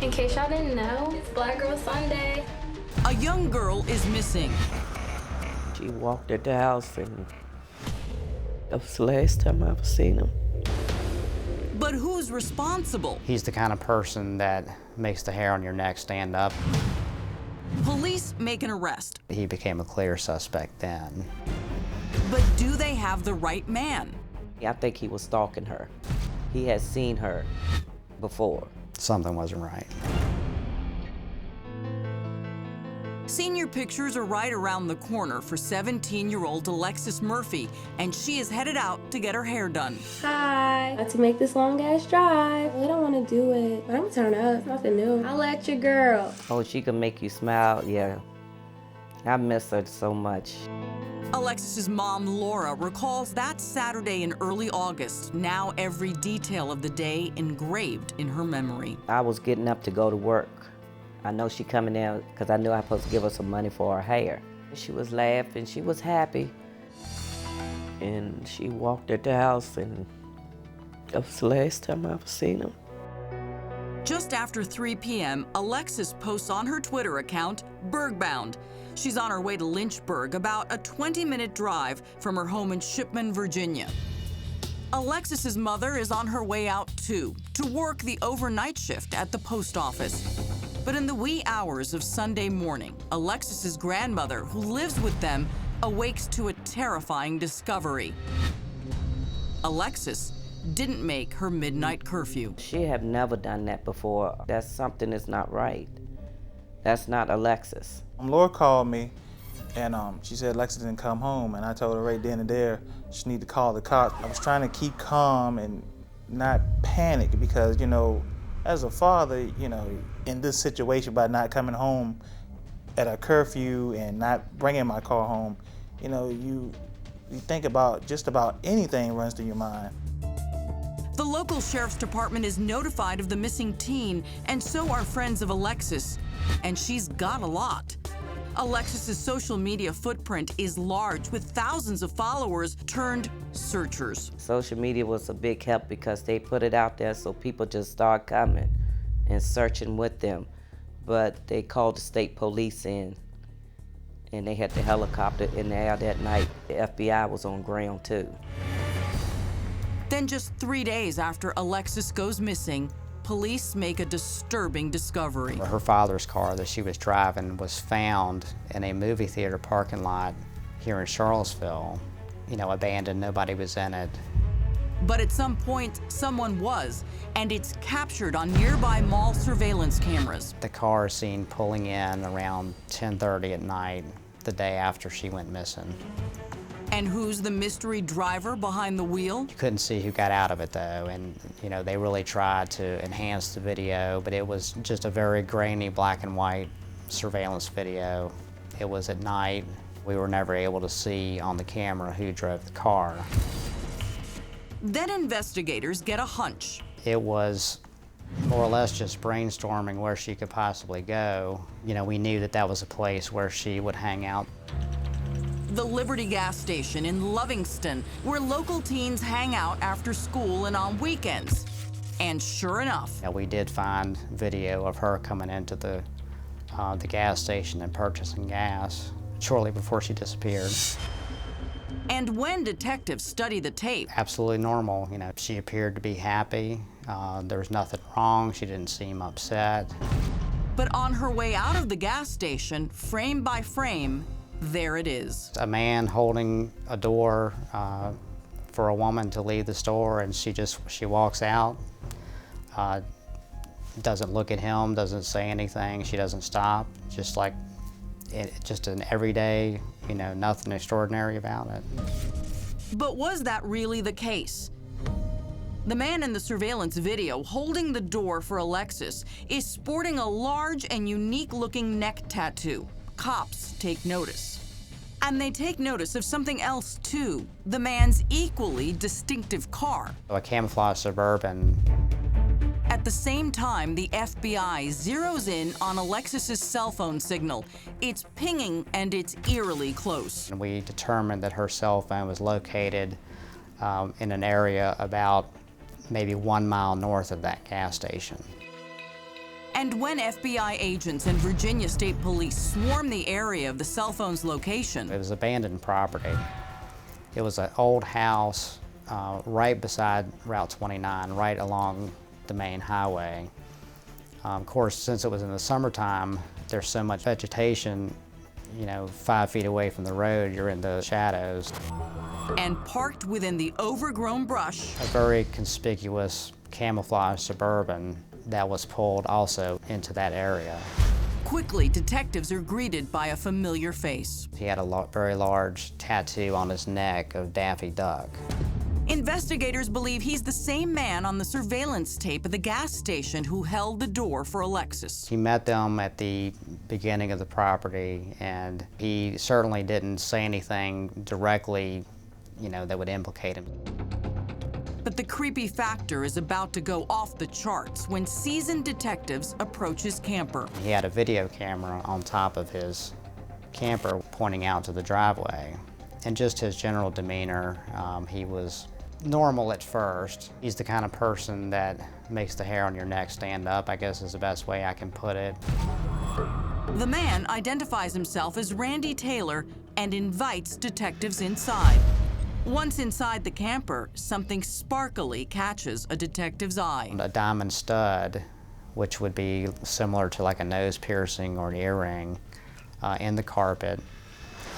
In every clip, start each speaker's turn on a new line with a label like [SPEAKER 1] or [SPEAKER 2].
[SPEAKER 1] In case y'all didn't know, it's Black Girl Sunday.
[SPEAKER 2] A young girl is missing.
[SPEAKER 3] She walked at the house and that was the last time I ever seen him.
[SPEAKER 2] But who's responsible?
[SPEAKER 4] He's the kind of person that makes the hair on your neck stand up.
[SPEAKER 2] Police make an arrest.
[SPEAKER 4] He became a clear suspect then.
[SPEAKER 2] But do they have the right man?
[SPEAKER 3] I think he was stalking her. He had seen her before.
[SPEAKER 4] Something wasn't right.
[SPEAKER 2] Senior pictures are right around the corner for 17-year-old Alexis Murphy, and she is headed out to get her hair done.
[SPEAKER 1] Hi. Got to make this long-ass drive. I don't want to do it, but I'm gonna turn up. Nothing new. I'll let your girl.
[SPEAKER 3] Oh, she can make you smile, yeah. I miss her so much.
[SPEAKER 2] Alexis's mom, Laura, recalls that Saturday in early August, now every detail of the day engraved in her memory.
[SPEAKER 3] I was getting up to go to work. I know she coming in because I knew I was supposed to give her some money for her hair. She was laughing, she was happy. And she walked at the house and that was the last time I ever seen him.
[SPEAKER 2] Just after 3 p.m., Alexis posts on her Twitter account, "Bergbound." She's on her way to Lynchburg, about a 20-minute drive from her home in Shipman, Virginia. Alexis's mother is on her way out too, to work the overnight shift at the post office. But in the wee hours of Sunday morning, Alexis's grandmother, who lives with them, awakes to a terrifying discovery. Alexis didn't make her midnight curfew.
[SPEAKER 3] She had never done that before. That's something that's not right. That's not Alexis.
[SPEAKER 5] Laura called me and she said Alexis didn't come home, and I told her right then and there she need to call the cops. I was trying to keep calm and not panic because, you know, as a father, you know, in this situation by not coming home at a curfew and not bringing my car home, you know, you think about just about anything runs through your mind.
[SPEAKER 2] The local sheriff's department is notified of the missing teen, and so are friends of Alexis, and she's got a lot. Alexis's social media footprint is large, with thousands of followers turned searchers.
[SPEAKER 3] Social media was a big help because they put it out there so people just start coming and searching with them. But they called the state police in and they had the helicopter in the air that night. The FBI was on ground too.
[SPEAKER 2] Then just 3 days after Alexis goes missing, police make a disturbing discovery.
[SPEAKER 4] Her father's car that she was driving was found in a movie theater parking lot here in Charlottesville. You know, abandoned, nobody was in it.
[SPEAKER 2] But at some point, someone was, and it's captured on nearby mall surveillance cameras.
[SPEAKER 4] The car is seen pulling in around 10:30 at night, the day after she went missing.
[SPEAKER 2] And who's the mystery driver behind the wheel?
[SPEAKER 4] You couldn't see who got out of it though, and you know, they really tried to enhance the video, but it was just a very grainy black and white surveillance video. It was at night. We were never able to see on the camera who drove the car.
[SPEAKER 2] Then investigators get a hunch.
[SPEAKER 4] It was more or less just brainstorming where she could possibly go. You know, we knew that that was a place where she would hang out.
[SPEAKER 2] The Liberty gas station in Lovingston, where local teens hang out after school and on weekends. And sure enough,
[SPEAKER 4] Yeah, we did find video of her coming into the gas station and purchasing gas shortly before she disappeared.
[SPEAKER 2] and when detectives study the tape,
[SPEAKER 4] Absolutely normal. You know, she appeared to be happy. There was nothing wrong. She didn't seem upset.
[SPEAKER 2] but on her way out of the gas station, frame by frame, there it is.
[SPEAKER 4] A man holding a door for a woman to leave the store, and she walks out, doesn't look at him, doesn't say anything, she doesn't stop, just like just an everyday, you know, nothing extraordinary about it.
[SPEAKER 2] But was that really the case? The man in the surveillance video holding the door for Alexis is sporting a large and unique-looking neck tattoo. Cops take notice. And they take notice of something else, too, the man's equally distinctive car.
[SPEAKER 4] A camouflage Suburban.
[SPEAKER 2] At the same time, the FBI zeroes in on Alexis's cell phone signal. It's pinging and it's eerily close.
[SPEAKER 4] And we determined that her cell phone was located in an area about maybe 1 mile north of that gas station.
[SPEAKER 2] And when FBI agents and Virginia State Police swarmed the area of the cell phone's location,
[SPEAKER 4] it was abandoned property. It was an old house right beside Route 29, right along the main highway. Of course, since it was in the summertime, there's so much vegetation, you know, 5 feet away from the road, you're in the shadows.
[SPEAKER 2] and parked within the overgrown brush.
[SPEAKER 4] A very conspicuous camouflage Suburban that was pulled also into that area.
[SPEAKER 2] Quickly, detectives are greeted by a familiar face.
[SPEAKER 4] He had a very large tattoo on his neck of Daffy Duck.
[SPEAKER 2] Investigators believe he's the same man on the surveillance tape at the gas station who held the door for Alexis.
[SPEAKER 4] He met them at the beginning of the property, and he certainly didn't say anything directly, you know, that would implicate him.
[SPEAKER 2] But the creepy factor is about to go off the charts when seasoned detectives approach his camper.
[SPEAKER 4] He had a video camera on top of his camper pointing out to the driveway. And just his general demeanor, he was normal at first. He's the kind of person that makes the hair on your neck stand up, I guess is the best way I can put it.
[SPEAKER 2] The man identifies himself as Randy Taylor and invites detectives inside. Once inside the camper, something sparkly catches a detective's eye.
[SPEAKER 4] A diamond stud, which would be similar to like a nose piercing or an earring, in the carpet,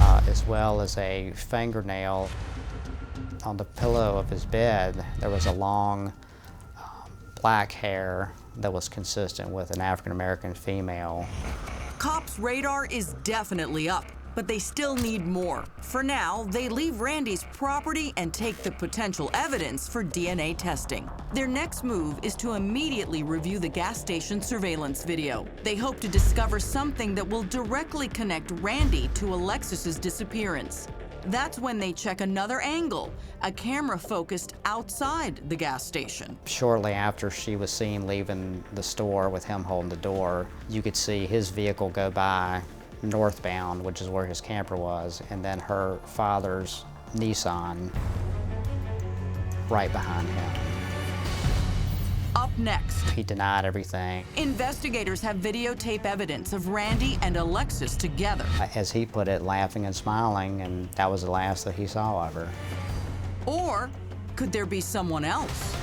[SPEAKER 4] as well as a fingernail. On the pillow of his bed, there was a long black hair that was consistent with an African-American female.
[SPEAKER 2] Cops' radar is definitely up, but they still need more. For now, they leave Randy's property and take the potential evidence for DNA testing. Their next move is to immediately review the gas station surveillance video. They hope to discover something that will directly connect Randy to Alexis's disappearance. That's when they check another angle, a camera focused outside the gas station.
[SPEAKER 4] Shortly after she was seen leaving the store with him holding the door, you could see his vehicle go by northbound, which is where his camper was, and then her father's Nissan right behind him.
[SPEAKER 2] Up next,
[SPEAKER 4] He denied everything.
[SPEAKER 2] investigators have videotape evidence of Randy and Alexis together.
[SPEAKER 4] As he put it, laughing and smiling, and that was the last that he saw of her.
[SPEAKER 2] Or could there be someone else?